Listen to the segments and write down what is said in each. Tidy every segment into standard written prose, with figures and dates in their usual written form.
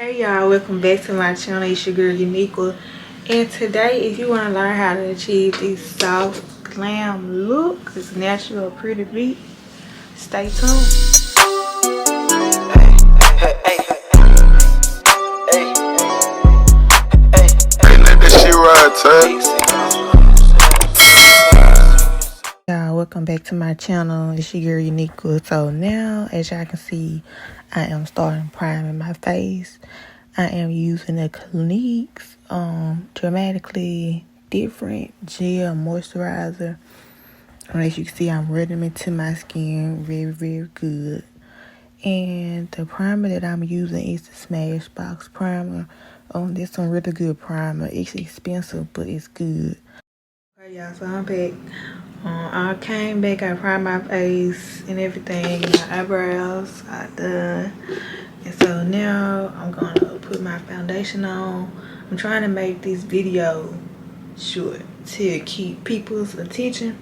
Hey y'all, welcome back to my channel. It's your girl Unique, and today if you want to learn how to achieve this soft glam look, this natural pretty beat, stay tuned. Y'all, welcome back to my channel. It's your girl Unique. So now, as y'all can see, I am starting priming my face. I am using the Clinique's dramatically different gel moisturizer. And as you can see, I'm rubbing it to my skin very good. And the primer that I'm using is the Smashbox primer. This one really good primer. It's expensive, but it's good. Alright y'all, so I'm back. I came back, I primed my face and everything, my eyebrows got done. And so now I'm gonna put my foundation on. I'm trying to make this video short to keep people's attention.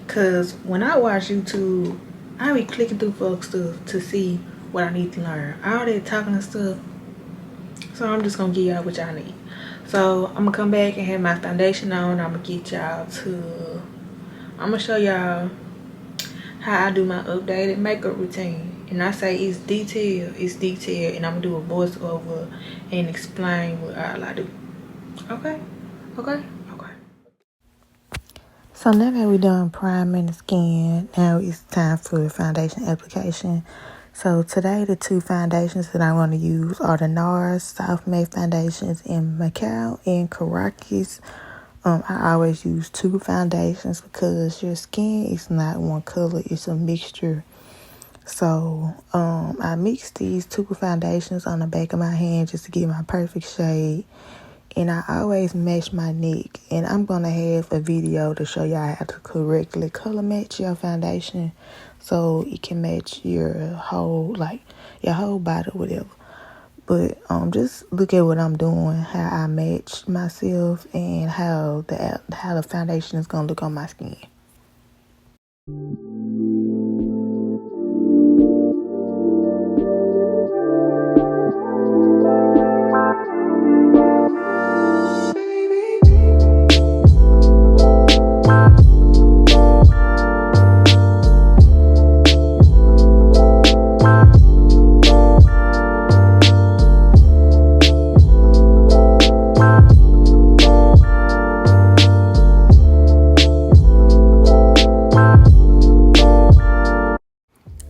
Cause when I watch YouTube, I be clicking through folks stuff to see what I need to learn. I already talking and stuff. So I'm just gonna give y'all what y'all need. So I'm gonna come back and have my foundation on. I'm gonna show y'all how I do my updated makeup routine. And I say it's detailed, and I'm gonna do a voiceover and explain what all I do. Okay. So now that we're done priming the skin, now it's time for foundation application. So today the two foundations that I'm going to use are the Nars Soft Matte Foundations in Macao and Caracas. I always use two foundations because your skin is not one color, it's a mixture. So I mix these two foundations on the back of my hand just to get my perfect shade. And I always match my neck. And I'm going to have a video to show y'all how to correctly color match your foundation so it can match your whole body or whatever. But just look at what I'm doing, how I match myself, and how the foundation is gonna look on my skin.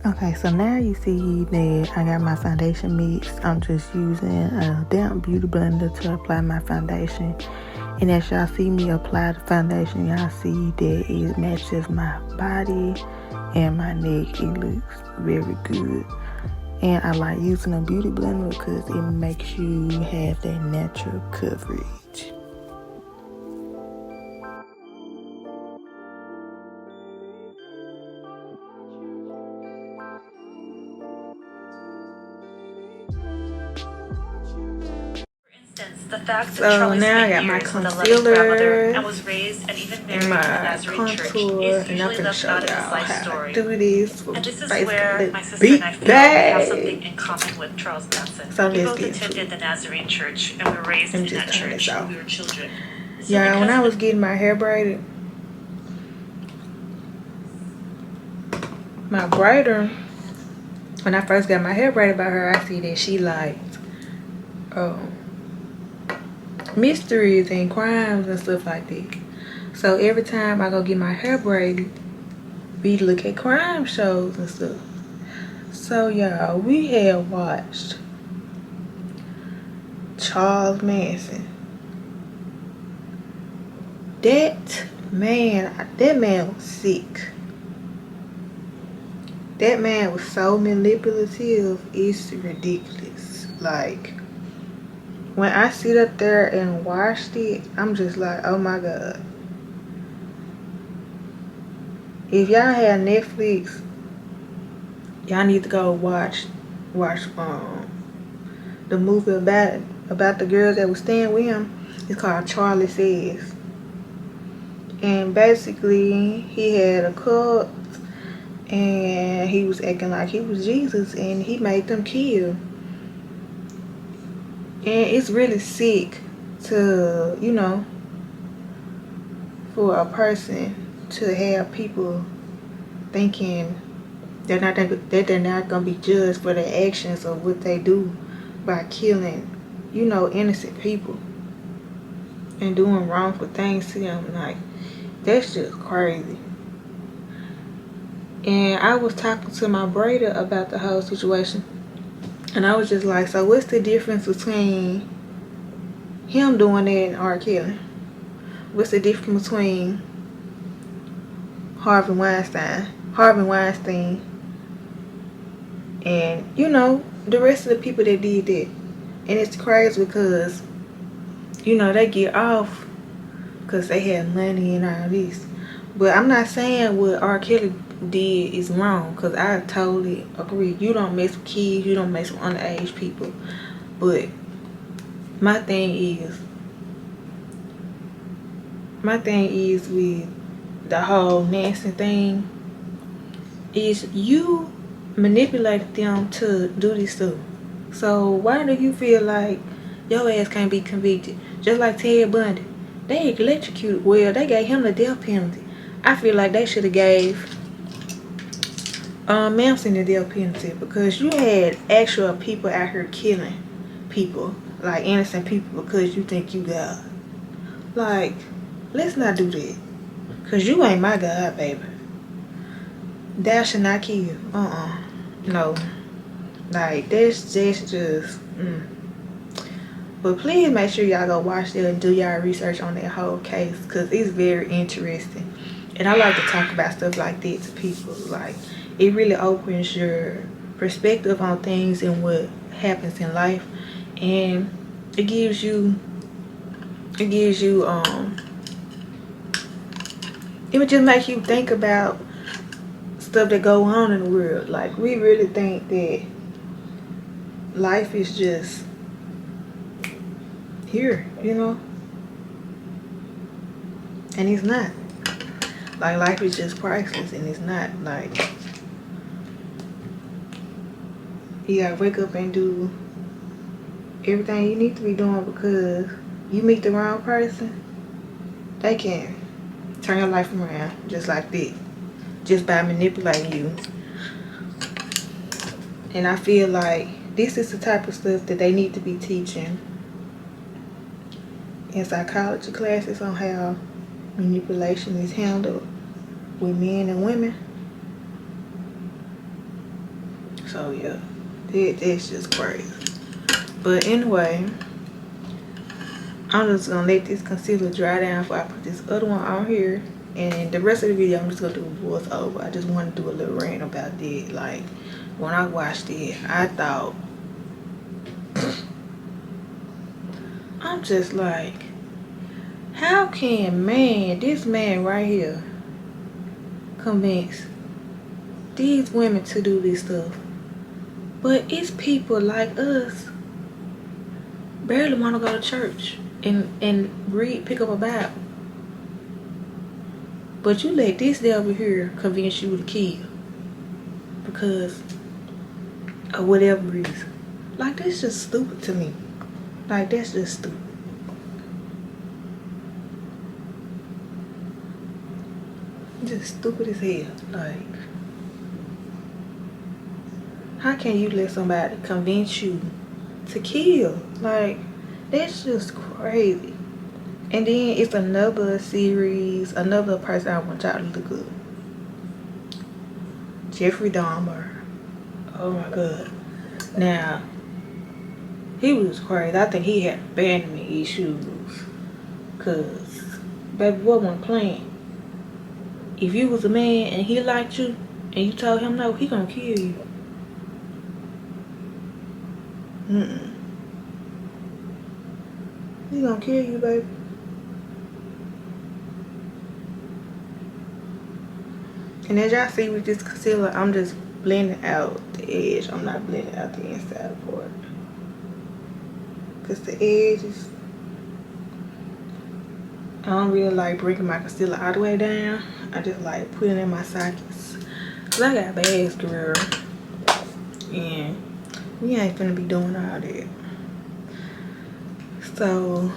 Okay, so now you see that I got my foundation mixed. I'm just using a damp beauty blender to apply my foundation. And as y'all see me apply the foundation, y'all see that it matches my body and my neck. It looks very good. And I like using a beauty blender because it makes you have that natural coverage. The fact that Charlie spent years with a loving grandmother and was raised and even married in the Nazarene church is usually left out of his life story. And this is where my sister and I feel we have something in common with Charles Manson. We both attended the Nazarene church and were raised in that church when we were children. Yeah, when I was getting my hair braided, my braider, when I first got my hair braided by her, I see that she liked mysteries and crimes and stuff like that. So every time I go get my hair braided, we look at crime shows and stuff. So y'all, we had watched Charles Manson. That man was sick. That man was so manipulative, it's ridiculous. Like, when I sit up there and watched it, I'm just like, oh my God. If y'all have Netflix, y'all need to go watch the movie about the girls that was staying with him. It's called Charlie Says. And basically, he had a cult, and he was acting like he was Jesus, and he made them kill And it's really sick to, you know, for a person to have people thinking they're not gonna be judged for their actions or what they do by killing, you know, innocent people and doing wrongful things to them. Like, that's just crazy. And I was talking to my brother about the whole situation, and I was just like, so what's the difference between him doing that and R. Kelly? What's the difference between Harvey Weinstein, and, you know, the rest of the people that did that? And it's crazy because, you know, they get off because they had money and all this. But I'm not saying what R. Kelly did is wrong, because I totally agree. You don't mess with kids, you don't mess with underage people. But my thing is with the whole Nancy thing is you manipulated them to do this stuff. So why do you feel like your ass can't be convicted? Just like Ted Bundy. They electrocuted. Well, they gave him the death penalty. I feel like they should have gave Manson the death penalty, because you had actual people out here killing people, like innocent people, because you think you God. Like, let's not do that. Because you ain't my God, baby. Thou shalt not kill. No. Like, that's just. But please make sure y'all go watch that and do y'all research on that whole case, because it's very interesting. And I like to talk about stuff like that to people. Like, it really opens your perspective on things and what happens in life. And it gives you it would just make you think about stuff that go on in the world. Like, we really think that life is just here, you know, and it's not. Like, life is just priceless, and it's not. Like, you gotta wake up and do everything you need to be doing, because you meet the wrong person, they can turn your life around just like that, just by manipulating you. And I feel like this is the type of stuff that they need to be teaching in psychology classes, on how manipulation is handled with men and women. So yeah, that's just crazy. But anyway, I'm just gonna let this concealer dry down before I put this other one on here. And the rest of the video, I'm just gonna do a voice over. I just want to do a little rant about that. Like, when I watched it, I thought, I'm just like, how can this man right here convince these women to do this stuff? But it's people like us barely want to go to church and read, pick up a Bible. But you let this devil here convince you to kill because of whatever reason. Like, that's just stupid to me. Like, that's just stupid. Just stupid as hell. Like, how can you let somebody convince you to kill? Like, that's just crazy. And then it's another series, another person I want y'all to look up. Jeffrey Dahmer. Oh my god. Now, he was crazy. I think he had abandonment issues. Cause, baby boy wasn't playing. If you was a man and he liked you and you told him no, he gonna kill you. He gonna kill you, baby. And as y'all see with this concealer, I'm just blending out the edge. I'm not blending out the inside part. Because the edge is... I don't really like bringing my concealer all the way down. I just like putting it in my sockets. Because I got bags, girl. And we ain't finna be doing all that. So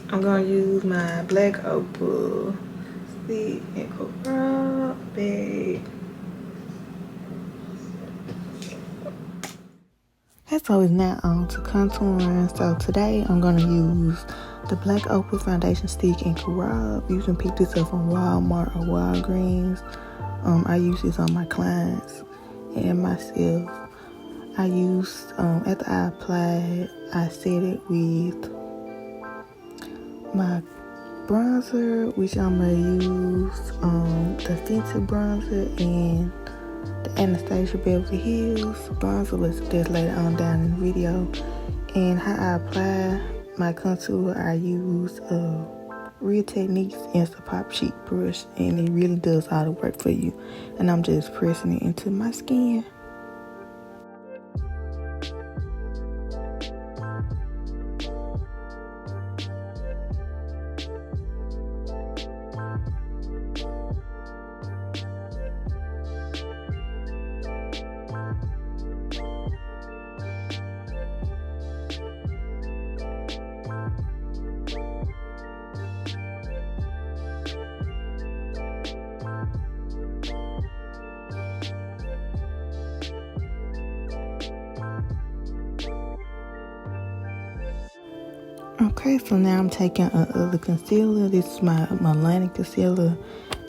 I'm gonna use my black Opal stick and Carob bag. Okay, so it's now on to contouring. So today I'm gonna use the black Opal foundation stick and Carob. You can pick this up from Walmart or Walgreens. I use this on my clients and myself. I use after I apply, I set it with my bronzer, which I'm gonna use the Fenty bronzer and the Anastasia Beverly Hills bronzer, was just later on down in the video. And how I apply my contour, I use Real Techniques Instant Pop Cheek brush, and it really does all the work for you. And I'm just pressing it into my skin. Okay, so now I'm taking the concealer. This is my Milani concealer.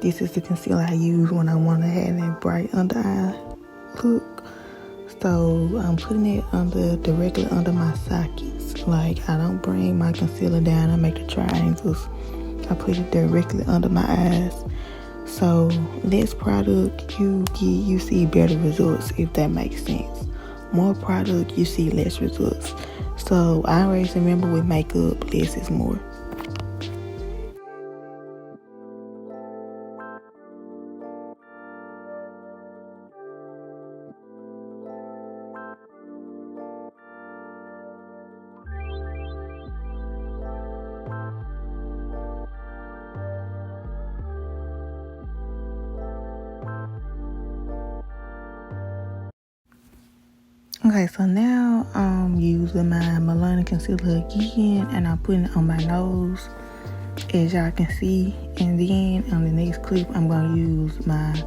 This is the concealer I use when I want to have that bright under eye look. So I'm putting it directly under my sockets. Like, I don't bring my concealer down. I make the triangles. I put it directly under my eyes. So less product, you see better results, if that makes sense. More product, you see less results. So I always remember with makeup, less is more. Okay, so now I'm using my Milani concealer again, and I'm putting it on my nose, as y'all can see. And then on the next clip, I'm gonna use my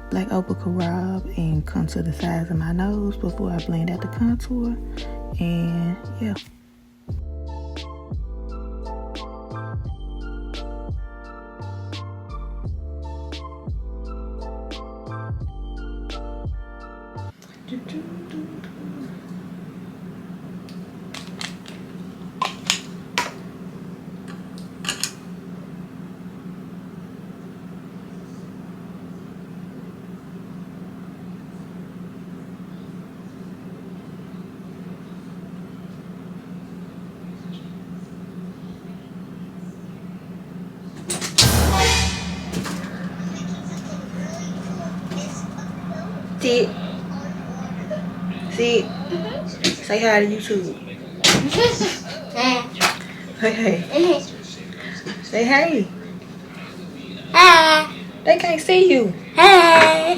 black Opal Carob and contour the sides of my nose before I blend out the contour. And yeah. Sit. Sit. Say hi to YouTube. Hey, hey. Say hey. Hi. They can't see you. Hi.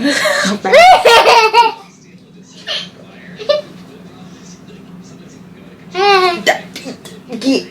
Get.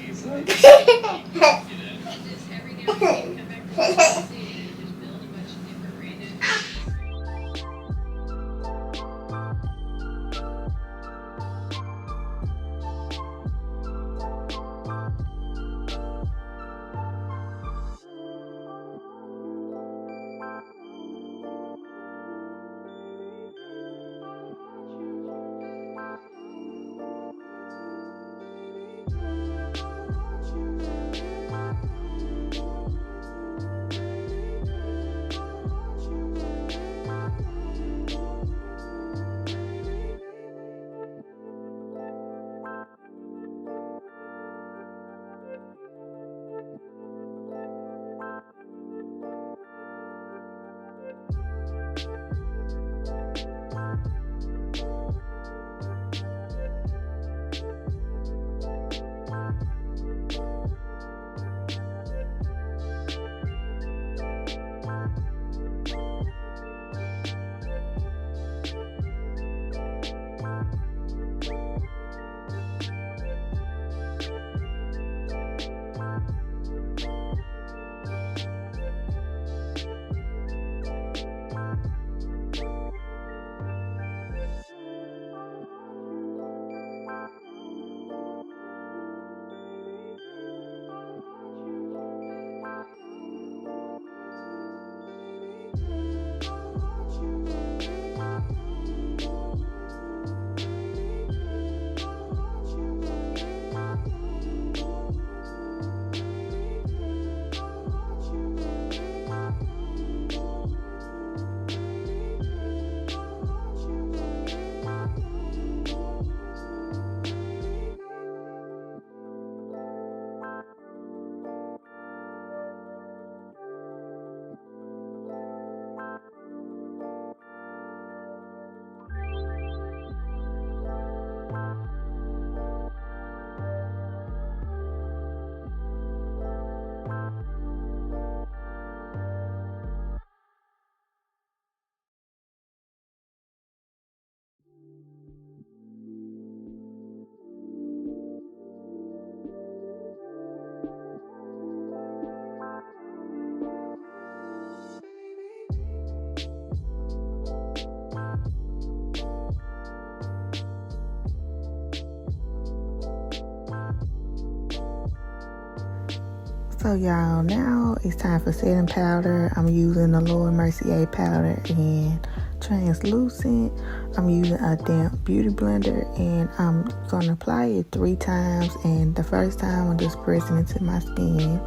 So y'all, now it's time for setting powder. I'm using the Laura Mercier powder and translucent. I'm using a damp beauty blender, and I'm gonna apply it 3 times. And the first time I'm just pressing into my skin.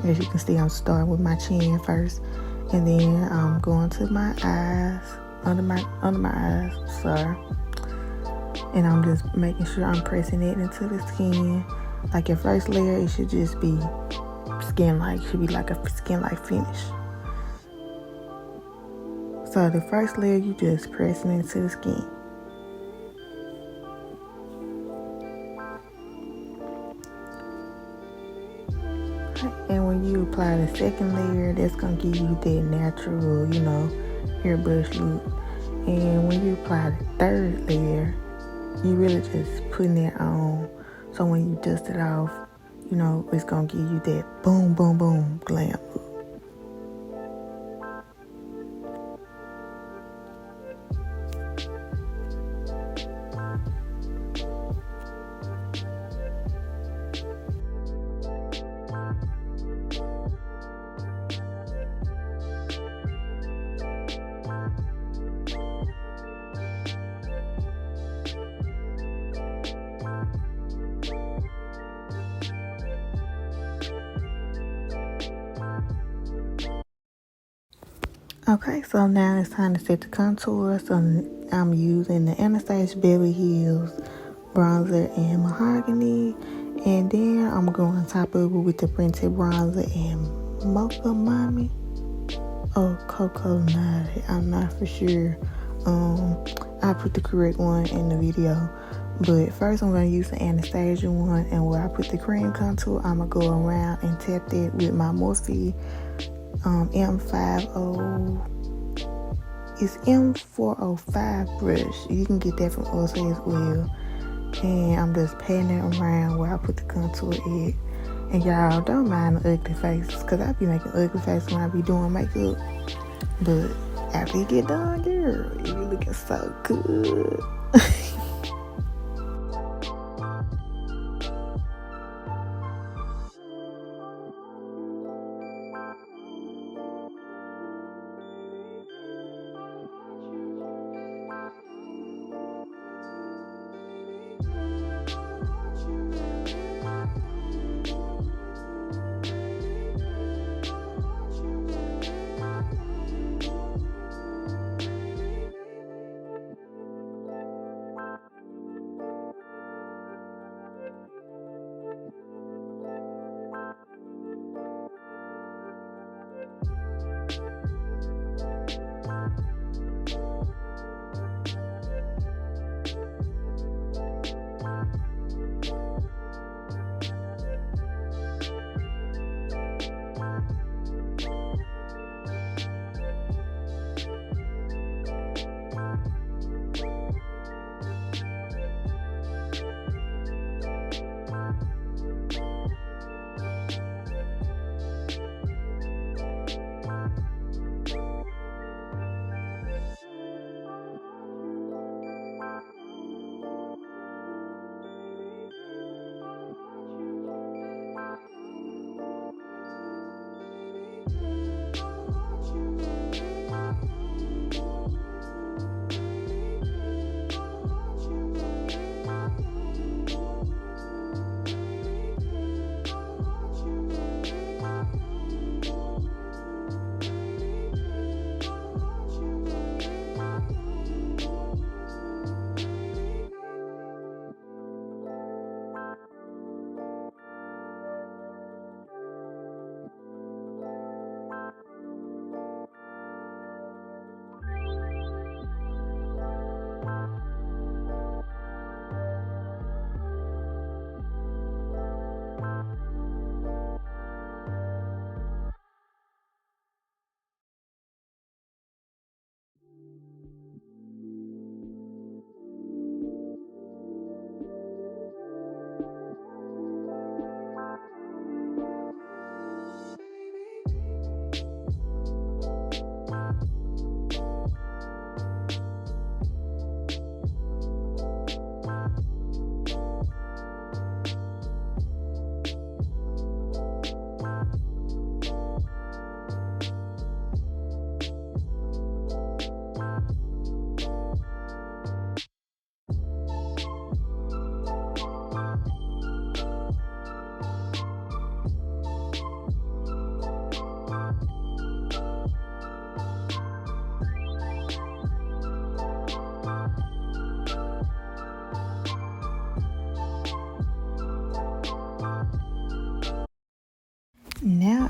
As you can see, I'm starting with my chin first, and then I'm going to my eyes, under my eyes, sorry. And I'm just making sure I'm pressing it into the skin. Like your first layer, it should just be skin-like, should be like a skin-like finish. So the first layer, you just pressing into the skin. And when you apply the second layer, that's gonna give you that natural, airbrush look. And when you apply the third layer, you really just putting it on. So when you dust it off, it's gonna give you that boom, boom, boom glam look. Okay, so now it's time to set the contour. So I'm using the Anastasia Beverly Hills bronzer and Mahogany. And then I'm going on top of it with the printed bronzer and Mocha Mommy. Oh, Coco Naughty. I'm not for sure. I put the correct one in the video. But first I'm going to use the Anastasia one. And where I put the cream contour, I'm going to go around and tap that with my Morphe M50. It's M405 brush. You can get that from Ulta as well. And I'm just patting it around where I put the contour at. And y'all, don't mind the ugly faces, because I be making ugly faces when I be doing makeup. But after you get done, girl, you be looking so good.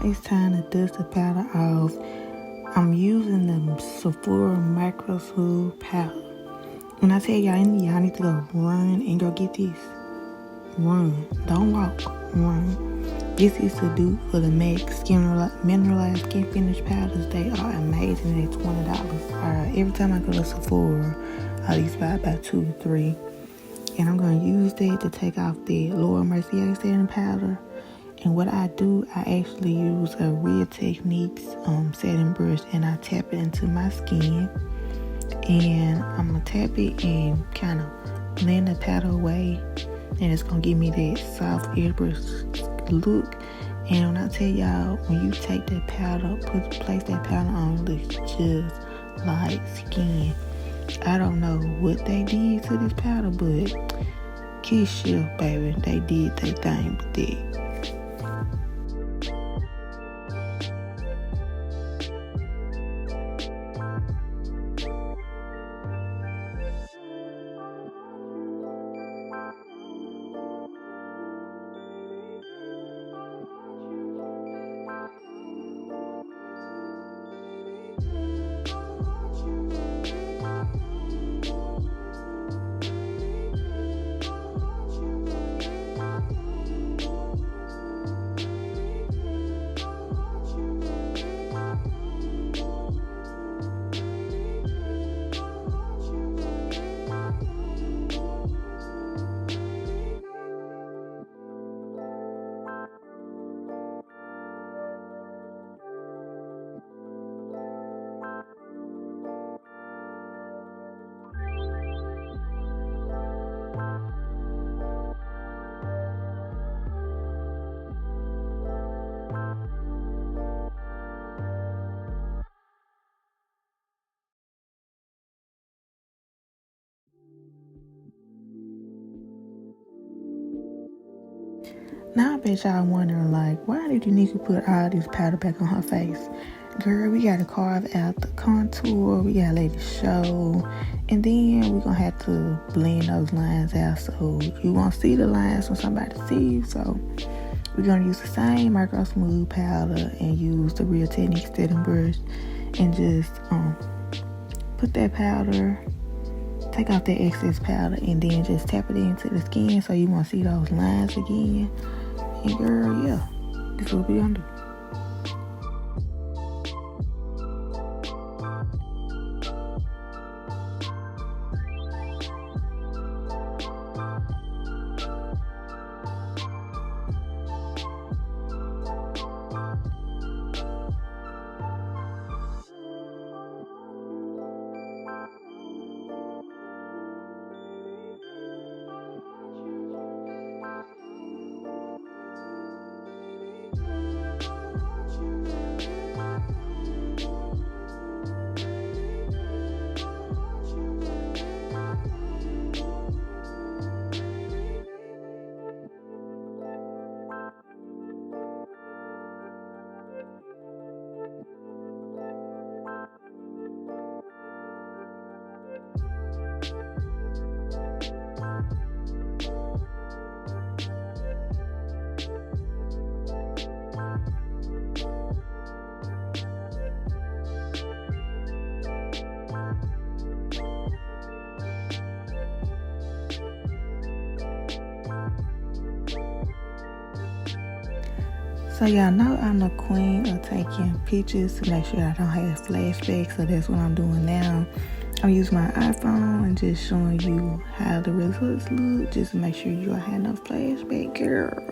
it's time to dust the powder off. I'm using the Sephora Micro Smooth powder. When I tell y'all need to go run and go get this. Run. Don't walk. Run. This is the dupe for the MAC Mineralized Skin Finish Powders. They are amazing. They're $20. Every time I go to Sephora, I at least buy about 2 or 3. And I'm going to use that to take off the Laura Mercier setting powder. And what I do, I actually use a Real Techniques setting brush, and I tap it into my skin. And I'm going to tap it and kind of blend the powder away. And it's going to give me that soft airbrush look. And when I tell y'all, when you take that powder, place that powder on, it looks just like skin. I don't know what they did to this powder, but Kiss Shift, baby, they did their thing with that. Now I bet y'all wondering, like, why did Unika put all this powder back on her face? Girl, we gotta carve out the contour, we gotta let it show, and then we're gonna have to blend those lines out so you won't see the lines when somebody sees. So we're gonna use the same Micro Smooth powder and use the Real Techniques setting brush and just put that powder, take off that excess powder, and then just tap it into the skin so you won't see those lines again. And girl, yeah, this is what we gonna do. So y'all know I'm the queen of taking pictures to make sure I don't have flashbacks, so that's what I'm doing now. I'm using my iPhone and just showing you how the results look, just to make sure you don't have no flashback, girl.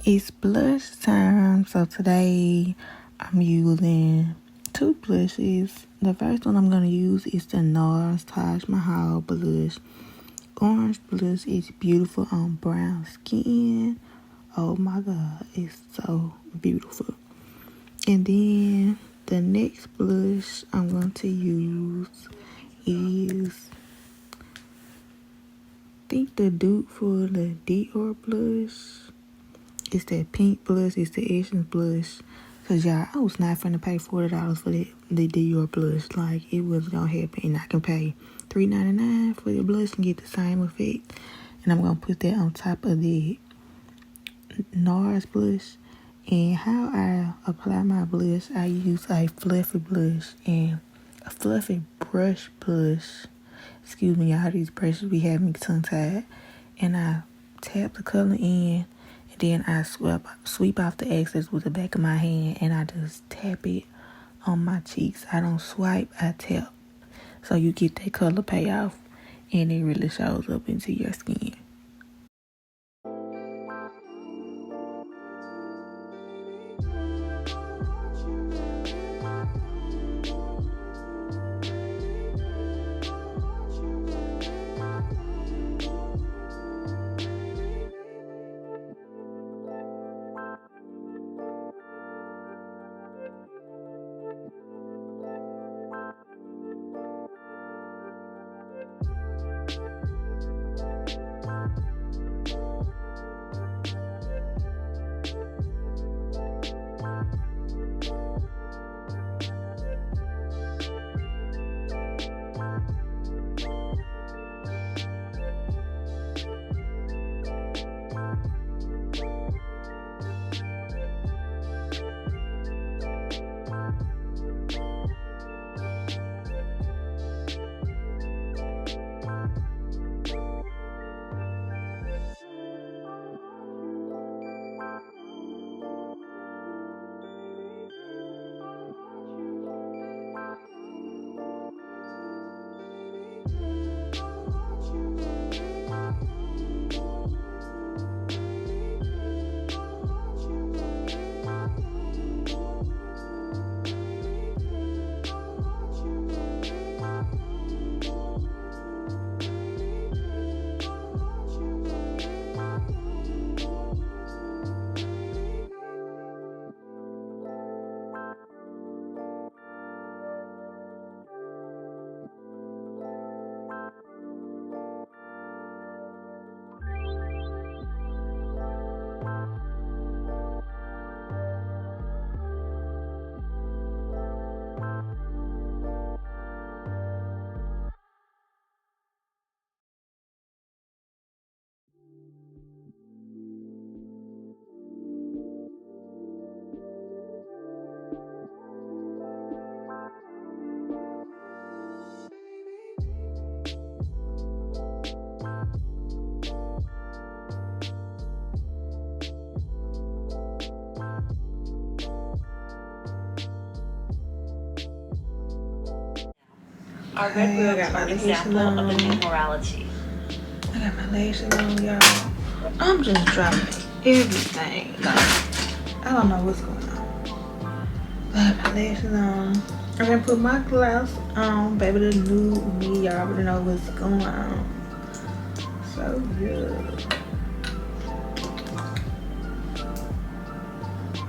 It's blush time. So today I'm using two blushes. The first one I'm going to use is the Nars Mahal blush. Orange blush is beautiful on brown skin. Oh my god, it's so beautiful. And then the next blush I'm going to use is, I think, the dupe for the Dior blush. It's that pink blush. It's the Essence blush. Cause y'all, I was not finna pay $40 for the Dior blush. Like, it was gonna happen. And I can pay $3.99 for the blush and get the same effect. And I'm gonna put that on top of the Nars blush. And how I apply my blush, I use a fluffy blush and a fluffy brush blush. Excuse me, y'all, these brushes be having me tongue-tied. And I tap the color in, and then I sweep off the excess with the back of my hand, and I just tap it on my cheeks. I don't swipe, I tap. So you get that color payoff, and it really shows up into your skin. Our red rooms are an example of the new morality. I got my lashes on, y'all. I'm just dropping everything. Like, I don't know what's going on. I got my lashes on. I'm gonna put my gloss on. Baby, the new me, y'all already know what's going on. So good.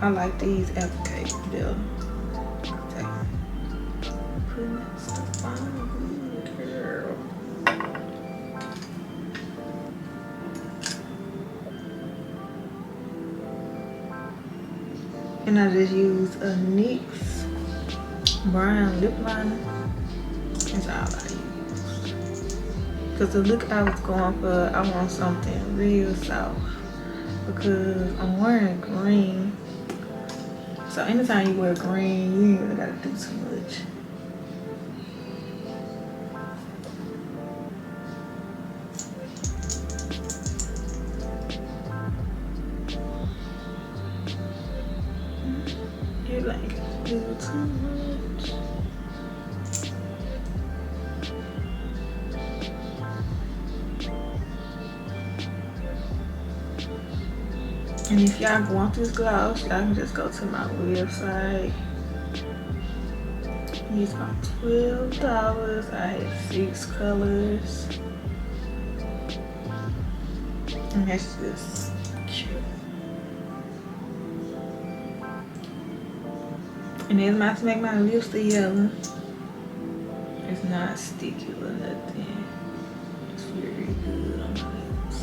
I like these appliques better. Putting that stuff on, girl. And I just use a NYX brown lip liner. That's all I use. Because the look I was going for, I want something real soft. Because I'm wearing green. So anytime you wear green, you ain't really gotta do too much. You like do too much. And if y'all want this gloss, y'all can just go to my website. It's about $12. I had 6 colors. And that's just cute. And this might make my lips the yellow. It's not sticky or nothing. It's very good on my lips.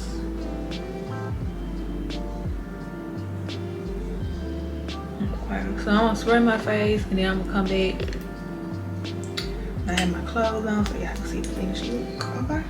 So I'm gonna spray my face and then I'm gonna come back. I have my clothes on so y'all can see the finished look. Okay.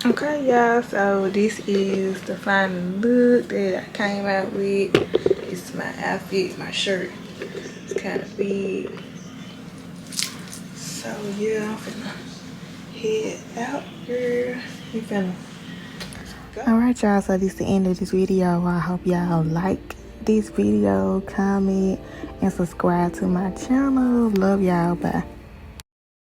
Okay, y'all, so this is the final look that I came out with. This is my outfit. My shirt is kind of big. So yeah, I'm finna head out, girl. We finna go. Alright, y'all, so this is the end of this video. I hope y'all like this video, comment, and subscribe to my channel. Love y'all. Bye.